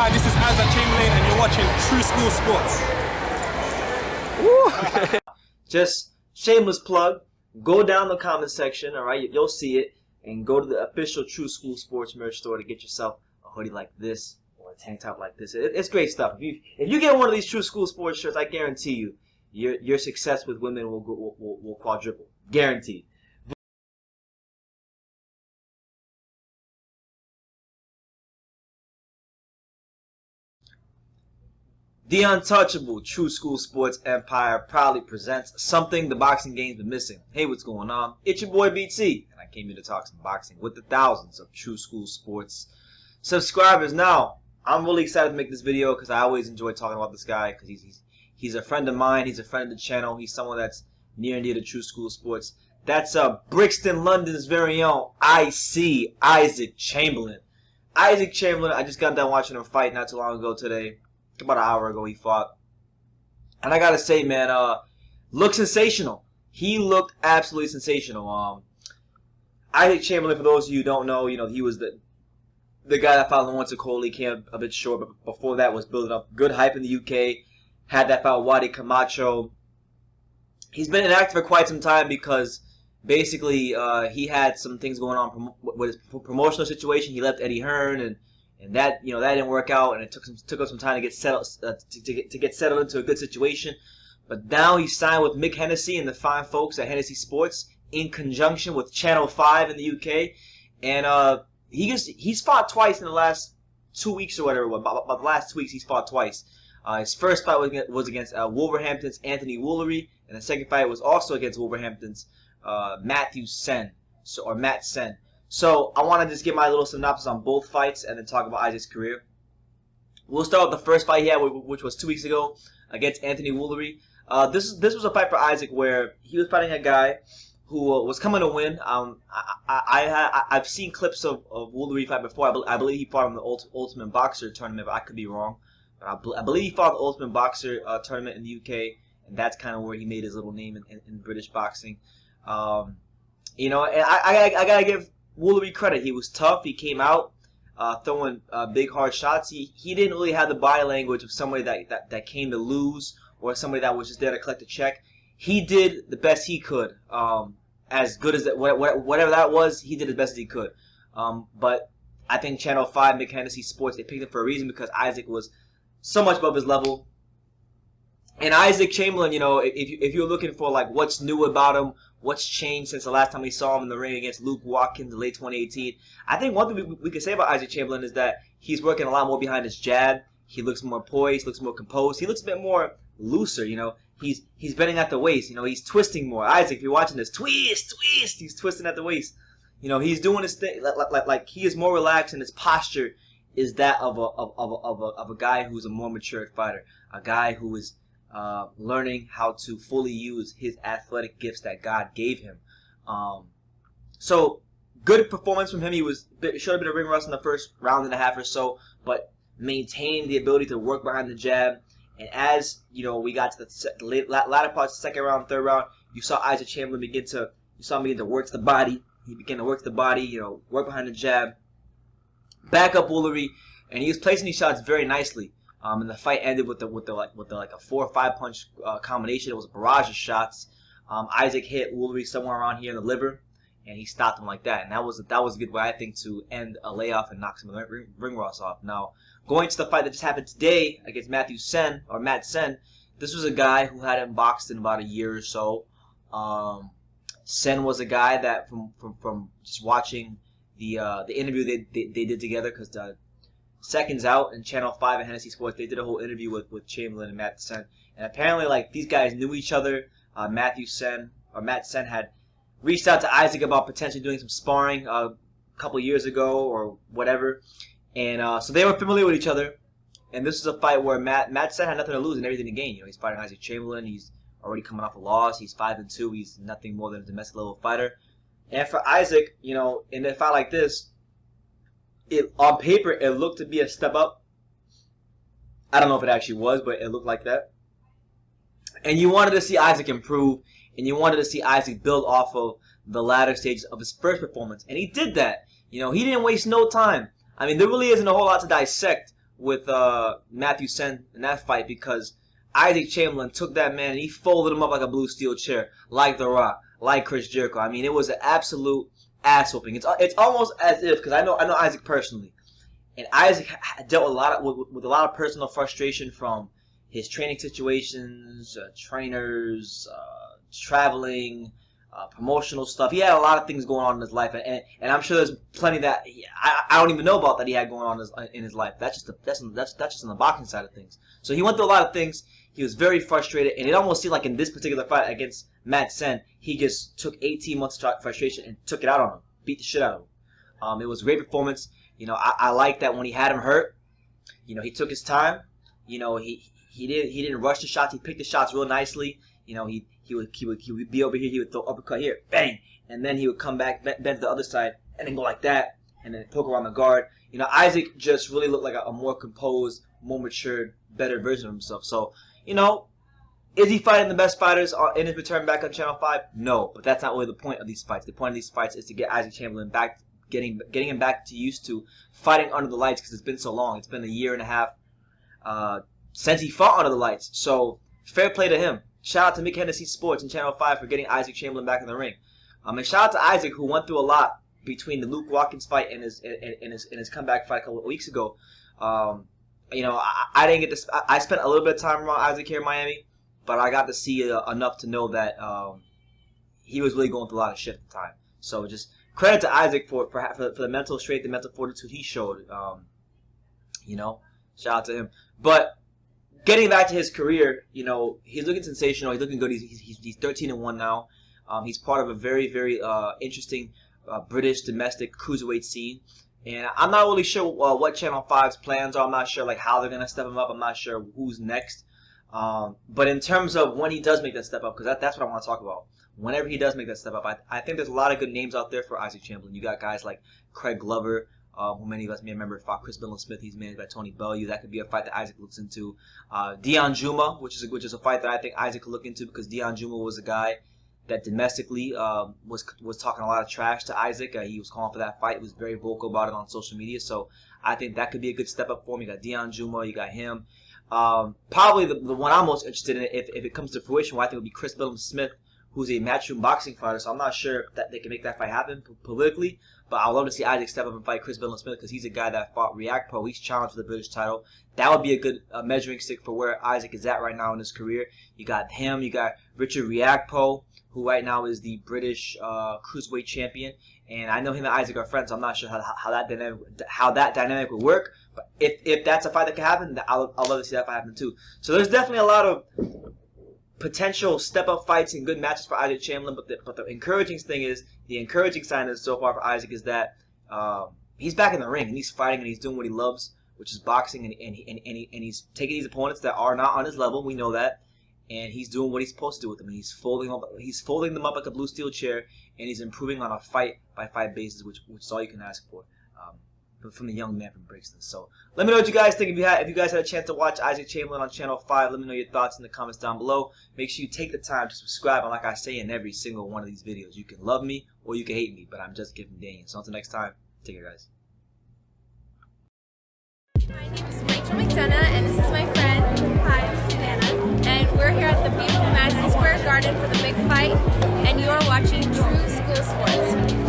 Hi, this is Chamberlain, and you're watching True School Sports. Just shameless plug. Go down the comment section, all right? You'll see it, and go to the official True School Sports merch store to get yourself a hoodie like this or a tank top like this. It's great stuff. If you get one of these True School Sports shirts, I guarantee you, your success with women will quadruple, guaranteed. The untouchable True School Sports Empire proudly presents something the boxing game's been missing. Hey, what's going on? It's your boy BT, and I came here to talk some boxing with the thousands of True School Sports subscribers. Now, I'm really excited to make this video because I always enjoy talking about this guy because he's a friend of mine. He's a friend of the channel. He's someone that's near and dear to True School Sports. That's Brixton, London's very own IC Isaac Chamberlain. Isaac Chamberlain, I just got done watching him fight not too long ago today. About an hour ago he fought, and I gotta say, man, looked sensational. He looked absolutely sensational. Isaac Chamberlain, for those of you who don't know, he was the guy that fought Lawrence Cole. He came a bit short, but before that was building up good hype in the UK. Had that fight with Wadi Camacho. He's been inactive for quite some time because basically he had some things going on with his promotional situation. He left Eddie Hearn, and that that didn't work out, and it took us some time to get settled to get settled into a good situation. But now he's signed with Mick Hennessy and the fine folks at Hennessy Sports in conjunction with Channel 5 in the UK, and he's fought twice in the last 2 weeks or whatever. About the last 2 weeks he's fought twice. His first fight was against Wolverhampton's Anthony Woolery, and the second fight was also against Wolverhampton's Matt Sen. So I want to just give my little synopsis on both fights and then talk about Isaac's career. We'll start with the first fight he had, which was 2 weeks ago against Anthony Woolery. This was a fight for Isaac where he was fighting a guy who was coming to win. I've seen clips of Woolery fight before. I believe he fought in the Ultimate Boxer tournament, but I could be wrong. But I believe he fought the Ultimate Boxer tournament in the UK, and that's kind of where he made his little name in British boxing. And I gotta give Woolery credit. He was tough. He came out throwing big hard shots. He didn't really have the body language of somebody that came to lose or somebody that was just there to collect a check. He did the best he could. As good as whatever that was, he did as best as he could. But I think Channel 5, Mick Hennessy Sports, they picked him for a reason because Isaac was so much above his level. And Isaac Chamberlain, if you're looking for like what's new about him, what's changed since the last time we saw him in the ring against Luke Watkins in late 2018, I think one thing we could say about Isaac Chamberlain is that he's working a lot more behind his jab. He looks more poised, looks more composed. He looks a bit more looser, He's bending at the waist, he's twisting more. Isaac, if you're watching this, twist, he's twisting at the waist. He's doing his thing, like he is more relaxed, and his posture is that of a guy who's a more mature fighter, a guy who is learning how to fully use his athletic gifts that God gave him. So good performance from him. He showed a bit of ring rust in the first round and a half or so, but maintained the ability to work behind the jab. And as we got to the latter parts, second round, third round, you saw Isaac Chamberlain begin to work the body. He began to work the body, work behind the jab, back up Woolery, and he was placing these shots very nicely. And the fight ended with a 4 or 5 punch combination. It was a barrage of shots. Isaac hit Woolery somewhere around here in the liver, and he stopped him like that. And that was a good way, I think, to end a layoff and knock some of the ring rust off. Now, going to the fight that just happened today against Matt Sen, this was a guy who hadn't boxed in about a year or so. Sen was a guy that from just watching the interview they did together, because the Seconds Out and Channel 5 and Hennessy Sports, they did a whole interview with Chamberlain and Matt Sen, and apparently like these guys knew each other. Matt Sen had reached out to Isaac about potentially doing some sparring a couple years ago or whatever, and so they were familiar with each other. And this is a fight where Matt Sen had nothing to lose and everything to gain. He's fighting Isaac Chamberlain. He's already coming off a loss. He's 5-2. He's nothing more than a domestic level fighter. And for Isaac, in a fight like this, on paper, it looked to be a step up. I don't know if it actually was, but it looked like that. And you wanted to see Isaac improve, and you wanted to see Isaac build off of the latter stages of his first performance. And he did that. He didn't waste no time. I mean, there really isn't a whole lot to dissect with Matthew Sen in that fight because Isaac Chamberlain took that man and he folded him up like a blue steel chair, like The Rock, like Chris Jericho. I mean, it was an absolute ass whooping. It's almost as if, because I know Isaac personally, and Isaac dealt with a lot of personal frustration from his training situations, trainers, traveling, promotional stuff. He had a lot of things going on in his life, and I'm sure there's plenty that I don't even know about that he had going on in his life. That's just on the boxing side of things. So he went through a lot of things. He was very frustrated, and it almost seemed like in this particular fight against Matt Sen, he just took 18 months of frustration and took it out on him, beat the shit out of him. It was a great performance. I like that when he had him hurt, he took his time. He didn't rush the shots. He picked the shots real nicely. He would be over here. He would throw uppercut here, bang, and then he would come back, bend to the other side, and then go like that, and then poke around the guard. Isaac just really looked like a more composed, more matured, better version of himself. So, is he fighting the best fighters in his return back on Channel 5? No, but that's not really the point of these fights. The point of these fights is to get Isaac Chamberlain back, getting him back to used to fighting under the lights because it's been so long. It's been a year and a half since he fought under the lights. So, fair play to him. Shout out to Mick Hennessy Sports and Channel 5 for getting Isaac Chamberlain back in the ring. And shout out to Isaac, who went through a lot between the Luke Watkins fight and his comeback fight a couple of weeks ago. I didn't get to. I spent a little bit of time around Isaac here in Miami, but I got to see enough to know that he was really going through a lot of shit at the time. So just credit to Isaac for the mental strength, the mental fortitude he showed. Shout out to him. But getting back to his career, he's looking sensational. He's looking good. He's 13-1 now. He's part of a very, very interesting British domestic cruiserweight scene. And I'm not really sure what Channel 5's plans are. I'm not sure how they're going to step him up. I'm not sure who's next. But in terms of when he does make that step up, because that's what I want to talk about. Whenever he does make that step up, I think there's a lot of good names out there for Isaac Chamberlain. You got guys like Craig Glover, who many of us may remember fought Chris Smith. He's managed by Tony Bellew. That could be a fight that Isaac looks into. Dion Juma, which is a fight that I think Isaac could look into because Dion Juma was a guy that domestically was talking a lot of trash to Isaac. He was calling for that fight. He was very vocal about it on social media. So I think that could be a good step up for him. You got Dion Juma. You got him. Probably the one I'm most interested in, if it comes to fruition, I think would be Chris Smith, who's a matchroom boxing fighter. So I'm not sure that they can make that fight happen politically. But I'd love to see Isaac step up and fight Chris Smith because he's a guy that fought React Pro. He's challenged for the British title. That would be a good measuring stick for where Isaac is at right now in his career. You got him. You got Richard React Pro, who right now is the British cruiserweight champion. And I know him and Isaac are friends. So I'm not sure how that dynamic would work. But if that's a fight that can happen, I'll love to see that fight happen too. So there's definitely a lot of potential step-up fights and good matches for Isaac Chamberlain, but the encouraging sign is so far for Isaac is that he's back in the ring and he's fighting and he's doing what he loves, which is boxing, and he's taking these opponents that are not on his level. We know that, and he's doing what he's supposed to do with them. And he's folding them up like a blue steel chair, and he's improving on a fight-by-fight basis, which is all you can ask for. From the young man from Brixton. So let me know what you guys think. If you guys had a chance to watch Isaac Chamberlain on Channel 5, let me know your thoughts in the comments down below. Make sure you take the time to subscribe. And like I say in every single one of these videos, you can love me or you can hate me, but I'm just giving Daniel. So until next time, take care, guys. My name is Rachel McDonough, and this is my friend. Hi, I'm Savannah, and we're here at the beautiful Madison Square Garden for the big fight, and you are watching True School Sports.